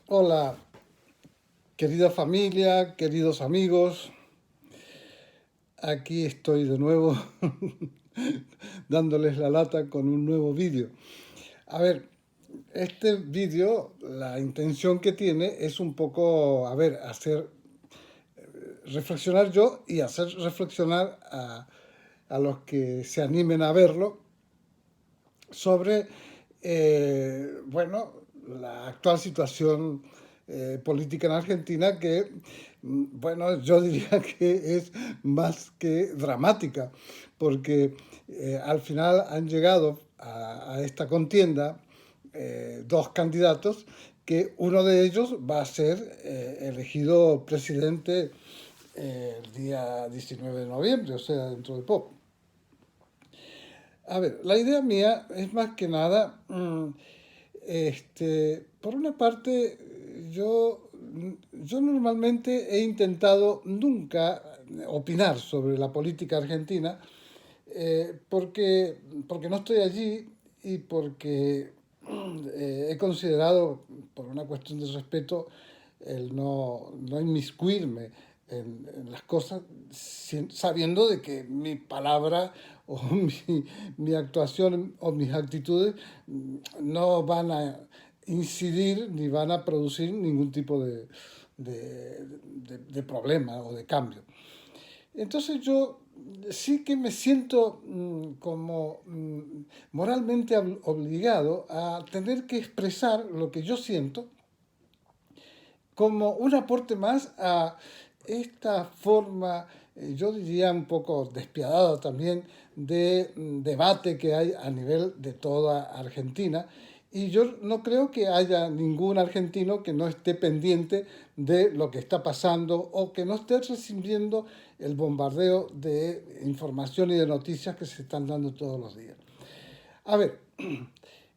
Hola, querida familia, queridos amigos, aquí estoy de nuevo dándoles la lata con un nuevo vídeo. A ver, este vídeo, la intención que tiene es un poco, hacer reflexionar yo y hacer reflexionar a los que se animen a verlo sobre, bueno, la actual situación política en Argentina que, bueno, yo diría que es más que dramática, porque al final han llegado a esta contienda dos candidatos que uno de ellos va a ser elegido presidente el día 19 de noviembre, o sea, dentro de poco. A ver, la idea mía es más que nada, por una parte, yo normalmente he intentado nunca opinar sobre la política argentina porque no estoy allí y porque he considerado, por una cuestión de respeto, el no inmiscuirme en las cosas sabiendo de que mi palabra o mi actuación o mis actitudes no van a incidir ni van a producir ningún tipo de problema o de cambio. Entonces yo sí que me siento como moralmente obligado a tener que expresar lo que yo siento como un aporte más a esta forma, yo diría un poco despiadada también, de debate que hay a nivel de toda Argentina. Y yo no creo que haya ningún argentino que no esté pendiente de lo que está pasando o que no esté recibiendo el bombardeo de información y de noticias que se están dando todos los días. A ver,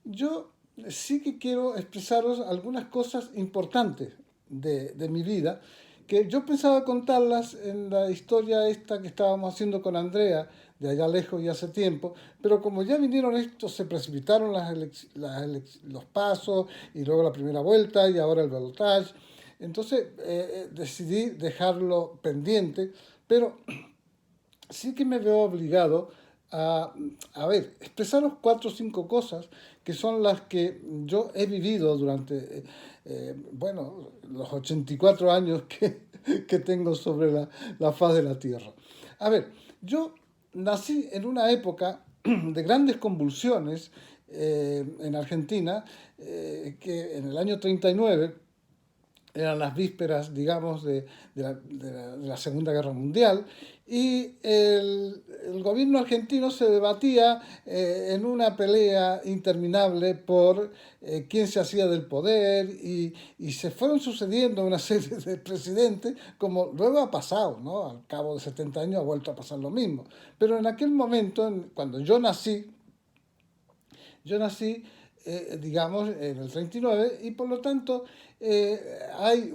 yo sí que quiero expresaros algunas cosas importantes de mi vida, que yo pensaba contarlas en la historia esta que estábamos haciendo con Andrea, de allá lejos y hace tiempo, pero como ya vinieron estos, se precipitaron los pasos y luego la primera vuelta y ahora el balotaje, entonces decidí dejarlo pendiente, pero sí que me veo obligado expresaros cuatro o cinco cosas que son las que yo he vivido durante, bueno, los 84 años que tengo sobre la faz de la Tierra. A ver, yo nací en una época de grandes convulsiones en Argentina, que en el año 39 eran las vísperas, digamos, de la Segunda Guerra Mundial, y el gobierno argentino se debatía en una pelea interminable por quién se hacía del poder, y se fueron sucediendo una serie de presidentes, como luego ha pasado, ¿no? Al cabo de 70 años ha vuelto a pasar lo mismo. Pero en aquel momento, cuando yo nací, digamos, en el 39 y por lo tanto hay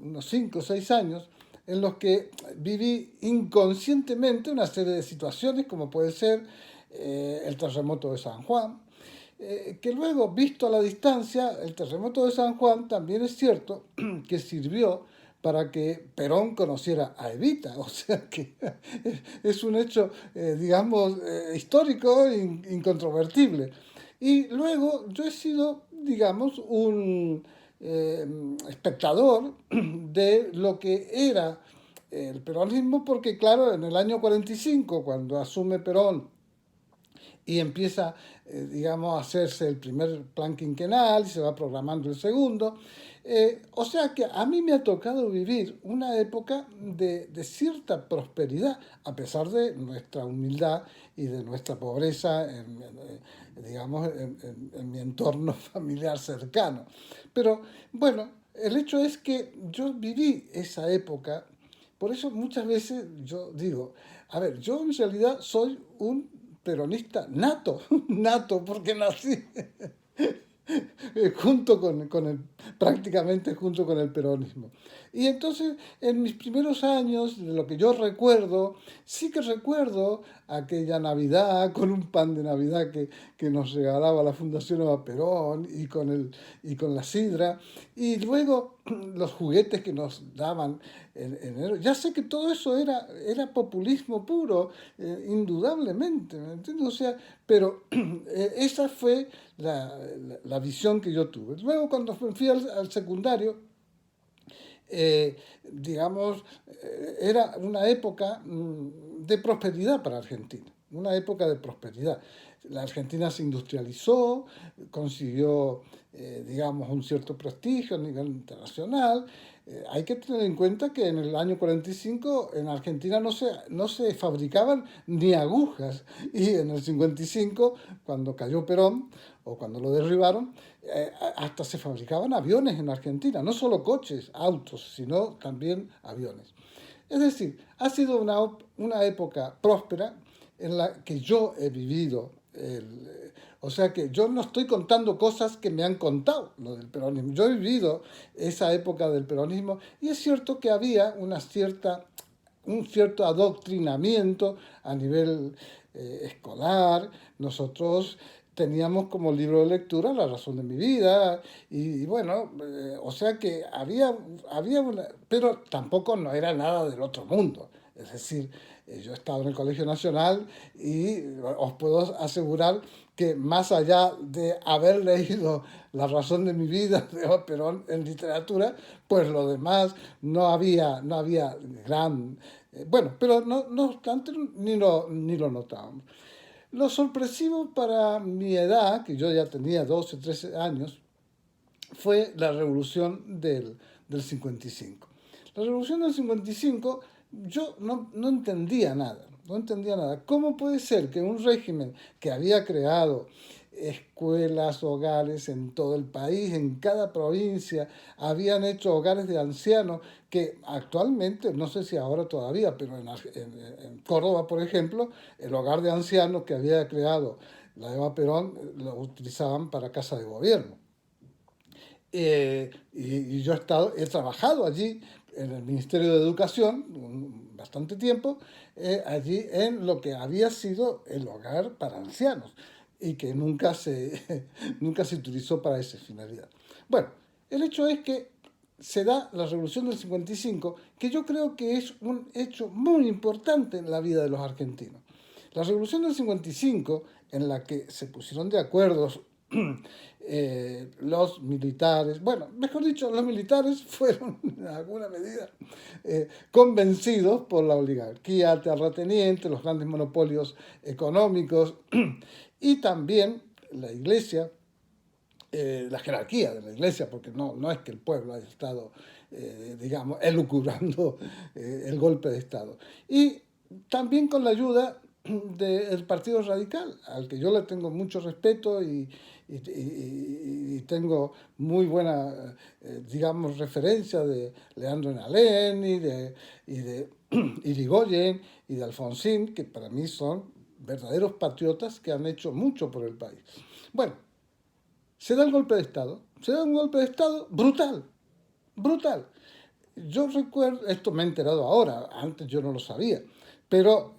unos 5 o 6 años en los que viví inconscientemente una serie de situaciones como puede ser el terremoto de San Juan, que luego, visto a la distancia, el terremoto de San Juan también es cierto que sirvió para que Perón conociera a Evita, o sea que es un hecho, digamos, histórico e incontrovertible. Y luego yo he sido, digamos, un eh, espectador de lo que era el peronismo, porque claro, en el año 45, cuando asume Perón y empieza, digamos, a hacerse el primer plan quinquenal y se va programando el segundo. O sea que a mí me ha tocado vivir una época de cierta prosperidad, a pesar de nuestra humildad y de nuestra pobreza, digamos, en mi entorno familiar cercano. Pero bueno, el hecho es que yo viví esa época, por eso muchas veces yo digo, a ver, yo en realidad soy un peronista nato, nato, porque nací junto con el prácticamente junto con el peronismo. Y entonces, en mis primeros años, de lo que yo recuerdo, sí que recuerdo aquella Navidad con un pan de Navidad que nos regalaba la Fundación Eva Perón y con la sidra, y luego los juguetes que nos daban en enero. Ya sé que todo eso era populismo puro, indudablemente, ¿me entiendes? O sea, pero esa fue la visión que yo tuve. Luego, cuando fui al secundario, digamos, era una época de prosperidad para Argentina, una época de prosperidad. La Argentina se industrializó, consiguió, digamos, un cierto prestigio a nivel internacional. Hay que tener en cuenta que en el año 45 en Argentina no se fabricaban ni agujas, y en el 55, cuando cayó Perón o cuando lo derribaron, hasta se fabricaban aviones en Argentina, no solo coches, autos, sino también aviones. Es decir, ha sido una época próspera en la que yo he vivido. O sea que yo no estoy contando cosas que me han contado lo del peronismo. Yo he vivido esa época del peronismo y es cierto que había un cierto adoctrinamiento a nivel escolar. Nosotros teníamos como libro de lectura La razón de mi vida y bueno, o sea que había una, pero tampoco no era nada del otro mundo. Es decir, yo he estado en el Colegio Nacional y os puedo asegurar que más allá de haber leído La razón de mi vida de Perón en literatura, pues lo demás no había gran... bueno, pero no obstante ni lo notábamos. Lo sorpresivo para mi edad, que yo ya tenía 12, 13 años, fue la revolución del 55. La revolución del 55 yo no entendía nada, no entendía nada. ¿Cómo puede ser que un régimen que había creado escuelas, hogares en todo el país, en cada provincia, habían hecho hogares de ancianos que actualmente, no sé si ahora todavía, pero en Córdoba, por ejemplo, el hogar de ancianos que había creado la Eva Perón lo utilizaban para casa de gobierno. Y yo he trabajado allí en el Ministerio de Educación bastante tiempo, allí en lo que había sido el hogar para ancianos y que nunca se utilizó para esa finalidad. Bueno, el hecho es que se da la Revolución del 55, que yo creo que es un hecho muy importante en la vida de los argentinos. La Revolución del 55, en la que se pusieron de acuerdo los militares, bueno, mejor dicho, los militares fueron en alguna medida convencidos por la oligarquía terrateniente, los grandes monopolios económicos y también la Iglesia, la jerarquía de la Iglesia, porque no es que el pueblo haya estado, digamos, elucubrando el golpe de Estado. Y también con la ayuda del Partido Radical, al que yo le tengo mucho respeto y tengo muy buena, digamos, referencia de Leandro Enalén y de Irigoyen y de Alfonsín, que para mí son verdaderos patriotas que han hecho mucho por el país. Bueno, se da el golpe de Estado, se da un golpe de Estado brutal, brutal. Yo recuerdo, esto me he enterado ahora, antes yo no lo sabía, pero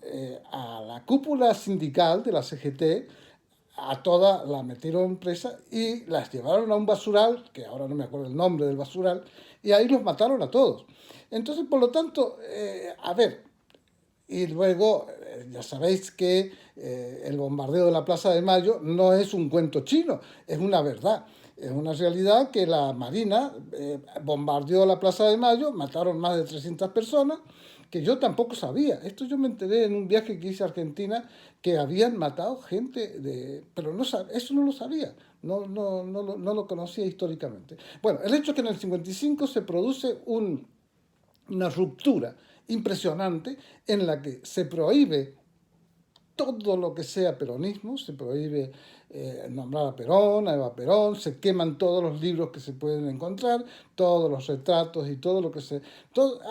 a la cúpula sindical de la CGT, a toda la metieron presa y las llevaron a un basural, que ahora no me acuerdo el nombre del basural, y ahí los mataron a todos. Entonces, por lo tanto, a ver, y luego, ya sabéis que el bombardeo de la Plaza de Mayo no es un cuento chino, es una verdad. Es una realidad que la Marina bombardeó la Plaza de Mayo, mataron más de 300 personas, que yo tampoco sabía. Esto yo me enteré en un viaje que hice a Argentina, que habían matado gente, pero eso no lo sabía, no lo conocía históricamente. Bueno, el hecho es que en el 55 se produce una ruptura impresionante en la que se prohíbe todo lo que sea peronismo, se prohíbe nombrar a Perón, a Eva Perón, se queman todos los libros que se pueden encontrar, todos los retratos y todo lo que se...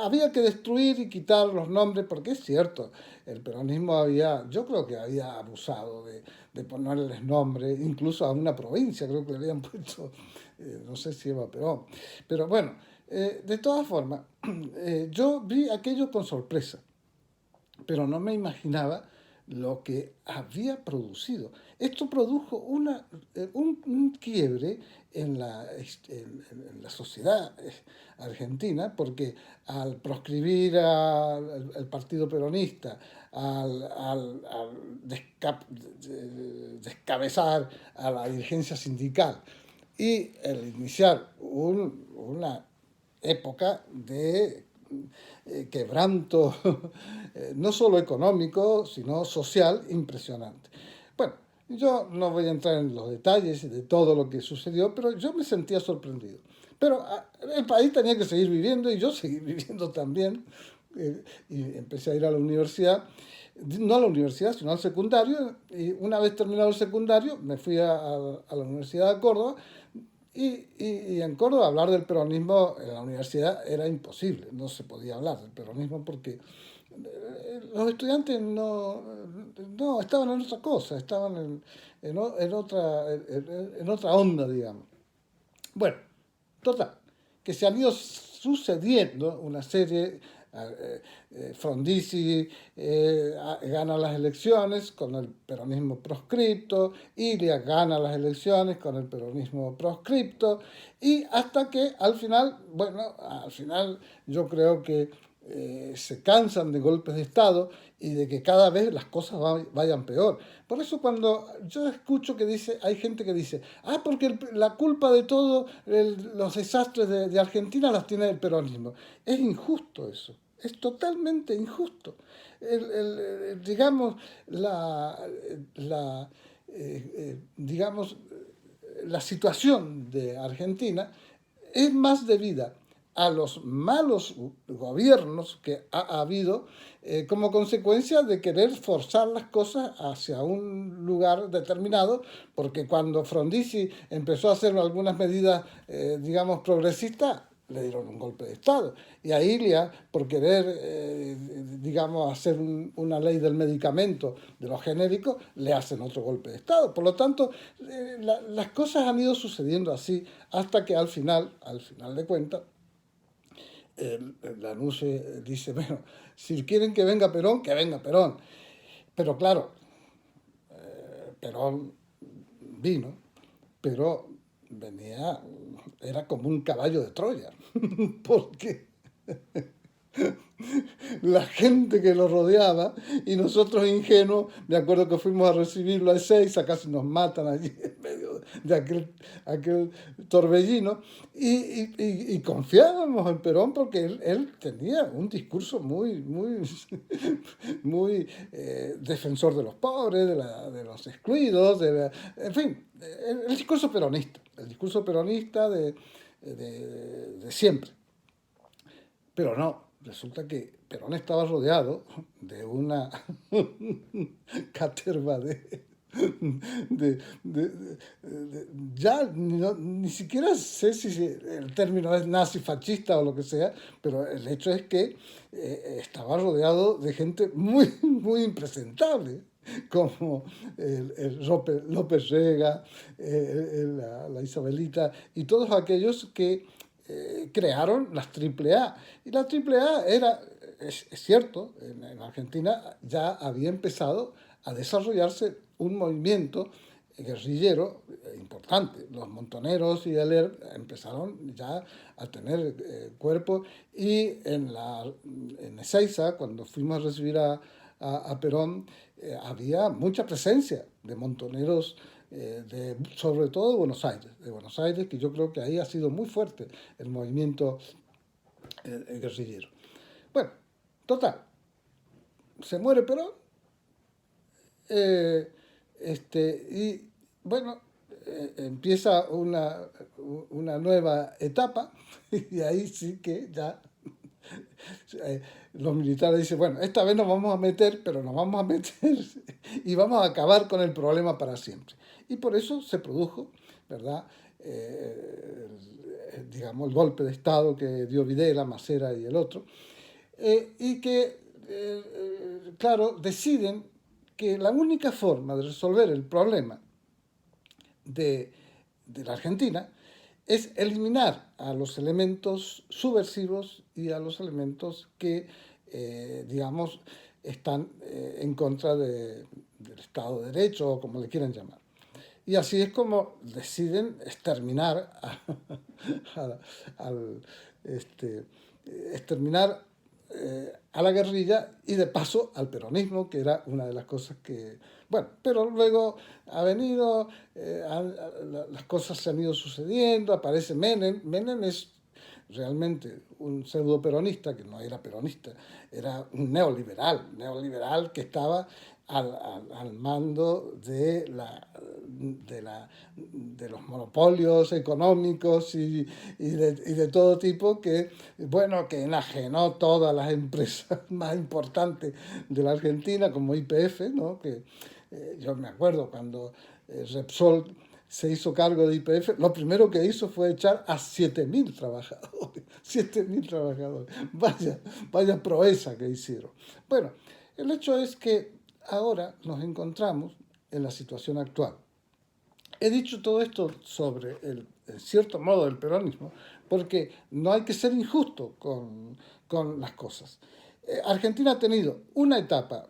había que destruir y quitar los nombres, porque es cierto, el peronismo había, yo creo que había abusado de ponerles nombre, incluso a una provincia creo que le habían puesto, no sé si Eva Perón, pero bueno, de todas formas, yo vi aquello con sorpresa, pero no me imaginaba lo que había producido. Esto produjo un quiebre en la sociedad argentina, porque al proscribir al Partido Peronista, al descabezar a la dirigencia sindical y el iniciar una época de quebranto no solo económico, sino social impresionante. Bueno, yo no voy a entrar en los detalles de todo lo que sucedió, pero yo me sentía sorprendido. Pero el país tenía que seguir viviendo y yo seguí viviendo también. Y empecé a ir a la universidad, no a la universidad, sino al secundario. Y una vez terminado el secundario, me fui a la Universidad de Córdoba y en Córdoba hablar del peronismo en la universidad era imposible, no se podía hablar del peronismo porque los estudiantes no estaban en otra cosa, estaban en otra onda, digamos. Bueno, total, que se han ido sucediendo una serie. Frondizi gana las elecciones con el peronismo proscripto, Ilia gana las elecciones con el peronismo proscripto, y hasta que al final yo creo que se cansan de golpes de Estado y de que cada vez las cosas vayan peor. Por eso cuando yo escucho que hay gente que dice, porque la culpa de todos los desastres de Argentina las tiene el peronismo. Es injusto eso, es totalmente injusto. Digamos, digamos, la situación de Argentina es más debida a los malos gobiernos que ha habido como consecuencia de querer forzar las cosas hacia un lugar determinado, porque cuando Frondizi empezó a hacer algunas medidas, digamos, progresistas, le dieron un golpe de Estado. Y a Ilia, por querer, digamos, hacer una ley del medicamento, de los genéricos, le hacen otro golpe de Estado. Por lo tanto, las cosas han ido sucediendo así hasta que al final de cuentas, la NUCE dice, bueno, si quieren que venga Perón, que venga Perón. Pero claro, Perón vino, pero venía, era como un caballo de Troya, porque la gente que lo rodeaba y nosotros ingenuos, me acuerdo que fuimos a recibirlo a Ezeiza, casi nos matan allí en medio de aquel torbellino, y confiábamos en Perón porque él tenía un discurso muy defensor de los pobres, de los excluidos, en fin, el discurso peronista de siempre. Pero no, resulta que Perón estaba rodeado de una caterva ya ni siquiera sé si el término es nazi-fascista o lo que sea, pero el hecho es que estaba rodeado de gente muy impresentable, como López Rega, la Isabelita, y todos aquellos que crearon las AAA. Y la AAA es cierto, en Argentina ya había empezado a desarrollarse un movimiento guerrillero importante. Los montoneros y el ERP empezaron ya a tener cuerpo, y en Ezeiza, cuando fuimos a recibir a Perón, había mucha presencia de montoneros, sobre todo de Buenos Aires, que yo creo que ahí ha sido muy fuerte el movimiento guerrillero. Bueno, total, se muere Perón, y bueno, empieza una nueva etapa, y ahí sí que ya Los militares dicen, bueno, esta vez nos vamos a meter, pero nos vamos a meter y vamos a acabar con el problema para siempre. Y por eso se produjo, ¿verdad? Digamos, el golpe de Estado que dio Videla, Macera y el otro, y que, claro, deciden que la única forma de resolver el problema de, de la Argentina es eliminar a los elementos subversivos y a los elementos que, digamos, están en contra del Estado de Derecho o como le quieran llamar. Y así es como deciden exterminar al, este, exterminar a la guerrilla y de paso al peronismo, que era una de las cosas que... Bueno, pero luego ha venido, las cosas se han ido sucediendo, aparece Menem. Menem es realmente un pseudo peronista, que no era peronista, era un neoliberal que estaba al mando de los monopolios económicos y de todo tipo que, bueno, que enajenó todas las empresas más importantes de la Argentina, como YPF, ¿no? Que yo me acuerdo cuando Repsol se hizo cargo de YPF, lo primero que hizo fue echar a 7.000 trabajadores. 7.000 trabajadores. Vaya proeza que hicieron. Bueno, el hecho es que ahora nos encontramos en la situación actual. He dicho todo esto sobre el cierto modo del peronismo porque no hay que ser injusto con las cosas. Argentina ha tenido una etapa,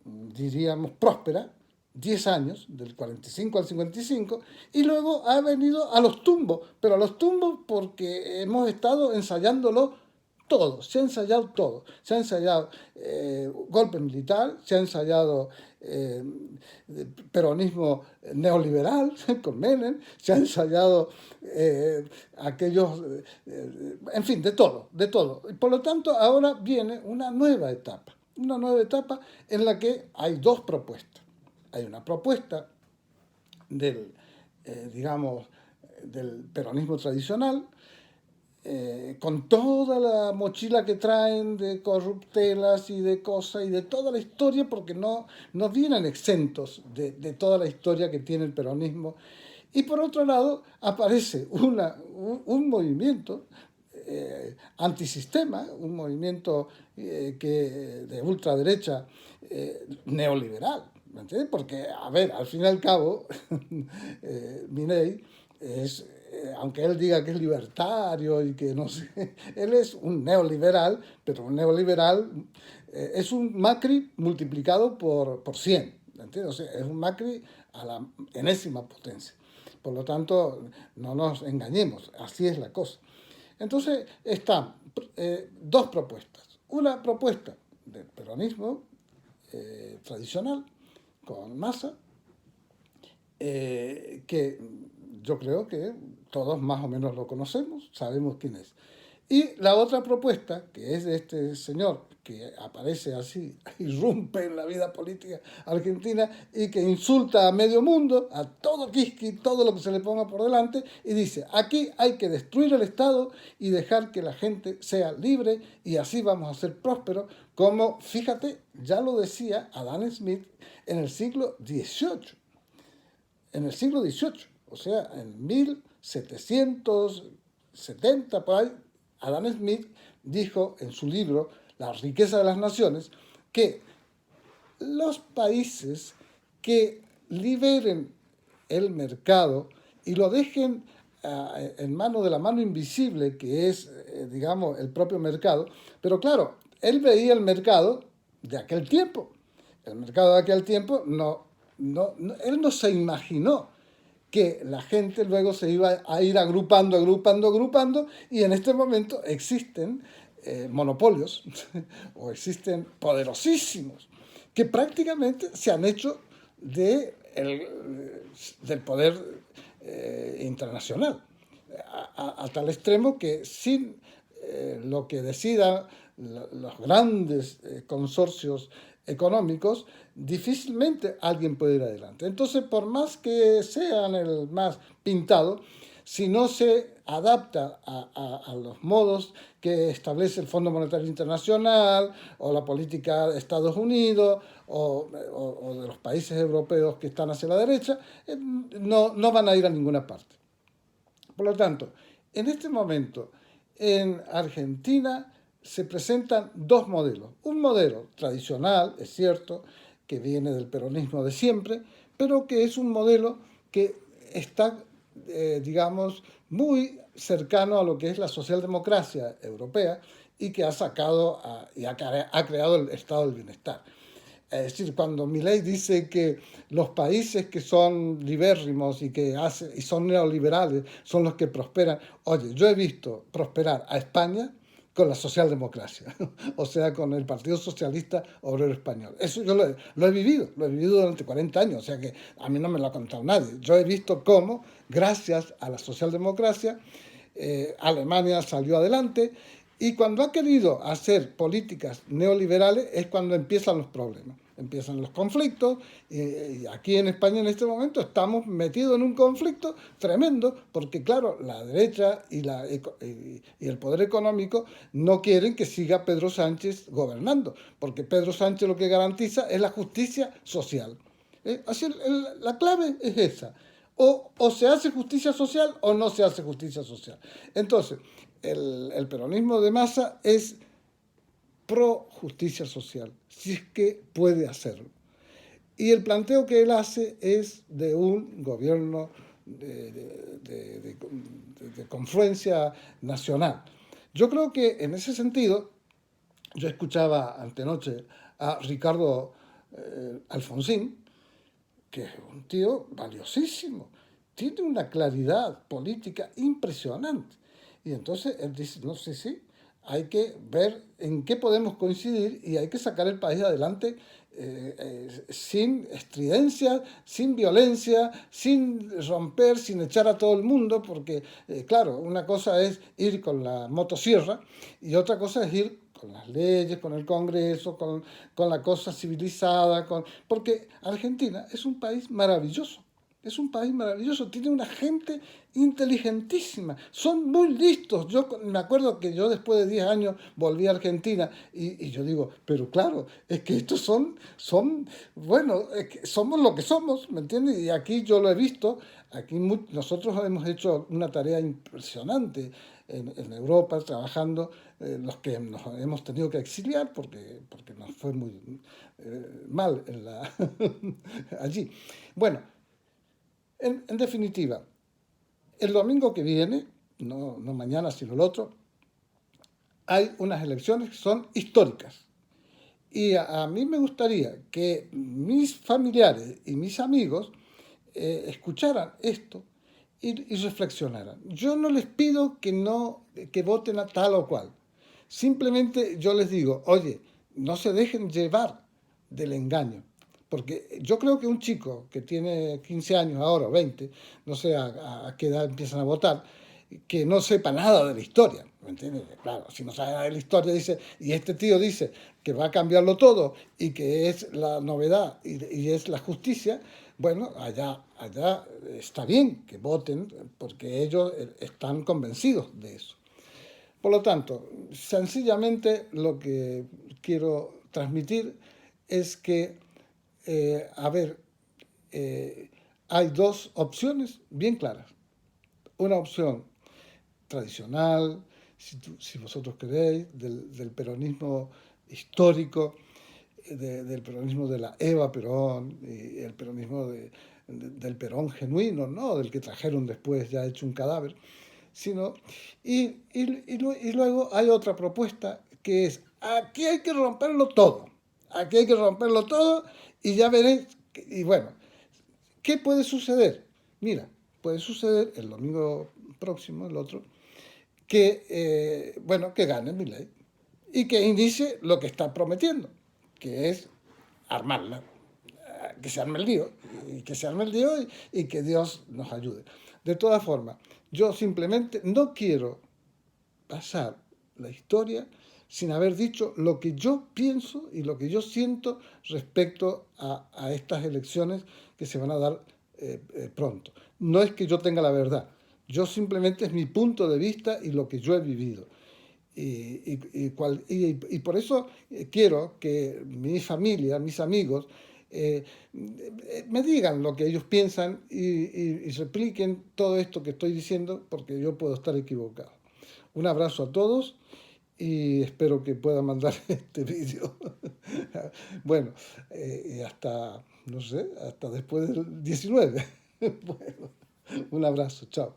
diríamos, próspera, 10 años, del 45 al 55, y luego ha venido a los tumbos, pero a los tumbos porque hemos estado ensayándolo todo, se ha ensayado todo. Se ha ensayado golpe militar, se ha ensayado peronismo neoliberal con Menem, se ha ensayado aquellos, en fin, de todo, de todo. Y por lo tanto, ahora viene una nueva etapa en la que hay dos propuestas. Hay una propuesta del, digamos, del peronismo tradicional, con toda la mochila que traen de corruptelas y de cosas y de toda la historia, porque no vienen exentos de toda la historia que tiene el peronismo. Y por otro lado, aparece un movimiento antisistema, un movimiento de ultraderecha neoliberal. ¿Me entiendes? Porque, a ver, al fin y al cabo, Milei es, aunque él diga que es libertario y que no sé, él es un neoliberal, pero un neoliberal es un Macri multiplicado por 100, ¿entiendes? O sea, es un Macri a la enésima potencia. Por lo tanto, no nos engañemos, así es la cosa. Entonces, están dos propuestas. Una propuesta del peronismo tradicional, con Massa, que yo creo que todos más o menos lo conocemos, sabemos quién es. Y la otra propuesta, que es de este señor que aparece así, irrumpe en la vida política argentina y que insulta a medio mundo, a todo Kiski, todo lo que se le ponga por delante, y dice, aquí hay que destruir el Estado y dejar que la gente sea libre y así vamos a ser prósperos, como, fíjate, ya lo decía Adam Smith en el siglo XVIII. En el siglo XVIII, o sea, en 1770, por ahí, Adam Smith dijo en su libro La riqueza de las naciones que los países que liberen el mercado y lo dejen en mano de la mano invisible que es, digamos, el propio mercado, pero claro, él veía el mercado de aquel tiempo. El mercado de aquel tiempo él no se imaginó que la gente luego se iba a ir agrupando, y en este momento existen monopolios o existen poderosísimos que prácticamente se han hecho del poder internacional, a tal extremo que sin lo que decidan los grandes consorcios económicos, difícilmente alguien puede ir adelante. Entonces, por más que sean el más pintado, si no se adapta a los modos que establece el Fondo Monetario Internacional o la política de Estados Unidos o de los países europeos que están hacia la derecha, no van a ir a ninguna parte. Por lo tanto, en este momento, en Argentina se presentan dos modelos. Un modelo tradicional, es cierto, que viene del peronismo de siempre, pero que es un modelo que está, digamos, muy cercano a lo que es la socialdemocracia europea y que ha sacado y ha creado el estado del bienestar. Es decir, cuando Milei dice que los países que son libérrimos y son neoliberales son los que prosperan, oye, yo he visto prosperar a España con la socialdemocracia, o sea, con el Partido Socialista Obrero Español. Eso yo lo he vivido durante 40 años, o sea que a mí no me lo ha contado nadie. Yo he visto cómo, gracias a la socialdemocracia, Alemania salió adelante y cuando ha querido hacer políticas neoliberales es cuando empiezan los problemas. Empiezan los conflictos y aquí en España en este momento estamos metidos en un conflicto tremendo porque claro, la derecha y el poder económico no quieren que siga Pedro Sánchez gobernando porque Pedro Sánchez lo que garantiza es la justicia social. Así la clave es esa. O se hace justicia social o no se hace justicia social. Entonces, el peronismo de masa es pro justicia social, si es que puede hacerlo. Y el planteo que él hace es de un gobierno de confluencia nacional. Yo creo que en ese sentido, yo escuchaba antenoche a Ricardo Alfonsín, que es un tío valiosísimo, tiene una claridad política impresionante. Y entonces él dice, no sé si hay que ver en qué podemos coincidir y hay que sacar el país adelante sin estridencia, sin violencia, sin romper, sin echar a todo el mundo, porque claro, una cosa es ir con la motosierra y otra cosa es ir con las leyes, con el Congreso, con la cosa civilizada, porque Argentina es un país maravilloso. Es un país maravilloso, tiene una gente inteligentísima, son muy listos. Yo me acuerdo que yo después de 10 años volví a Argentina y yo digo, pero claro, es que estos bueno, es que somos lo que somos, ¿me entiendes? Y aquí yo lo he visto, aquí nosotros hemos hecho una tarea impresionante en Europa trabajando, los que nos hemos tenido que exiliar porque nos fue muy mal allí. Bueno, en definitiva, el domingo que viene, no mañana sino el otro, hay unas elecciones que son históricas. Y a mí me gustaría que mis familiares y mis amigos escucharan esto y reflexionaran. Yo no les pido que voten a tal o cual. Simplemente yo les digo, oye, no se dejen llevar del engaño. Porque yo creo que un chico que tiene 15 años ahora, o 20, no sé a qué edad empiezan a votar, que no sepa nada de la historia, ¿me entiendes? Claro, si no sabe nada de la historia, dice, y este tío dice que va a cambiarlo todo y que es la novedad y es la justicia, bueno, allá está bien que voten porque ellos están convencidos de eso. Por lo tanto, sencillamente lo que quiero transmitir es que, a ver, hay dos opciones bien claras. Una opción tradicional, si vosotros queréis, del peronismo histórico, del peronismo de la Eva Perón, y el peronismo del Perón genuino, no del que trajeron después ya hecho un cadáver, sino, y luego hay otra propuesta que es, aquí hay que romperlo todo, aquí hay que romperlo todo y ya veréis, y bueno, ¿qué puede suceder? Mira, puede suceder el domingo próximo, el otro, bueno, que gane Milei y que inicie lo que está prometiendo, que es armarla, que se arme el lío, y que se arme el lío y que Dios nos ayude. De todas formas, yo simplemente no quiero pasar la historia sin haber dicho lo que yo pienso y lo que yo siento respecto a estas elecciones que se van a dar pronto. No es que yo tenga la verdad, yo simplemente es mi punto de vista y lo que yo he vivido. Y por eso quiero que mi familia, mis amigos, eh, me digan lo que ellos piensan y repliquen todo esto que estoy diciendo, porque yo puedo estar equivocado. Un abrazo a todos y espero que puedan mandar este vídeo. Bueno, hasta, no sé, hasta después del 19. Bueno, un abrazo, chao.